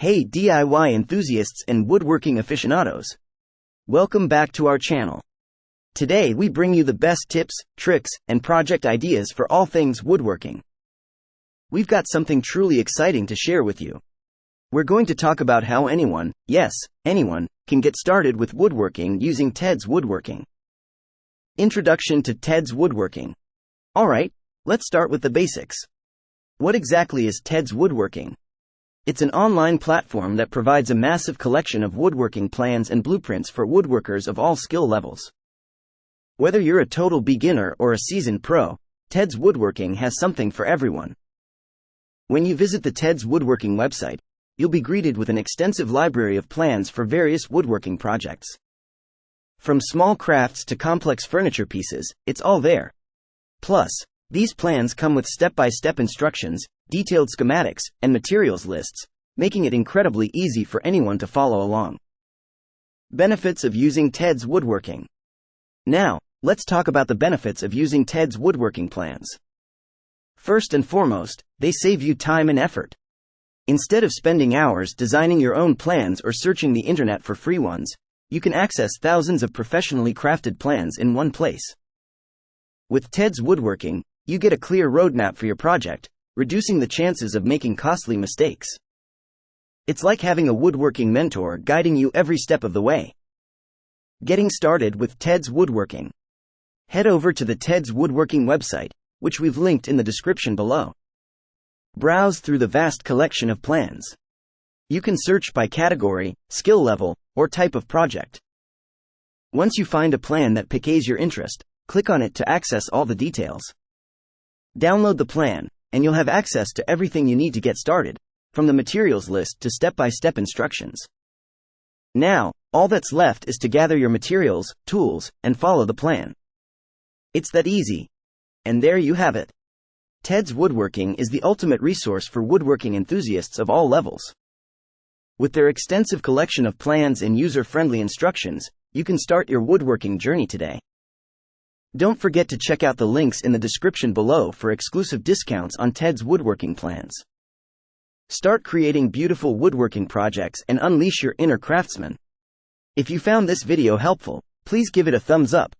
Hey DIY enthusiasts and woodworking aficionados! Welcome back to our channel. Today we bring you the best tips, tricks, and project ideas for all things woodworking. We've got something truly exciting to share with you. We're going to talk about how anyone, yes, anyone, can get started with woodworking using TedsWoodworking. Introduction to TedsWoodworking. Alright, let's start with the basics. What exactly is TedsWoodworking? It's an online platform that provides a massive collection of woodworking plans and blueprints for woodworkers of all skill levels. Whether you're a total beginner or a seasoned pro, TedsWoodworking has something for everyone. When you visit the TedsWoodworking website, you'll be greeted with an extensive library of plans for various woodworking projects. From small crafts to complex furniture pieces, it's all there. Plus, these plans come with step-by-step instructions, detailed schematics, and materials lists, making it incredibly easy for anyone to follow along. Benefits of using TedsWoodworking. Now, let's talk about the benefits of using TedsWoodworking plans. First and foremost, they save you time and effort. Instead of spending hours designing your own plans or searching the internet for free ones, you can access thousands of professionally crafted plans in one place. With TedsWoodworking, you get a clear roadmap for your project, reducing the chances of making costly mistakes. It's like having a woodworking mentor guiding you every step of the way. Getting started with TedsWoodworking. Head over to the TedsWoodworking website, which we've linked in the description below. Browse through the vast collection of plans. You can search by category, skill level, or type of project. Once you find a plan that piques your interest, click on it to access all the details. Download the plan, and you'll have access to everything you need to get started, from the materials list to step-by-step instructions. Now, all that's left is to gather your materials, tools, and follow the plan. It's that easy. And there you have it. TedsWoodworking is the ultimate resource for woodworking enthusiasts of all levels. With their extensive collection of plans and user-friendly instructions, you can start your woodworking journey today. Don't forget to check out the links in the description below for exclusive discounts on TedsWoodworking plans. Start creating beautiful woodworking projects and unleash your inner craftsman. If you found this video helpful, please give it a thumbs up,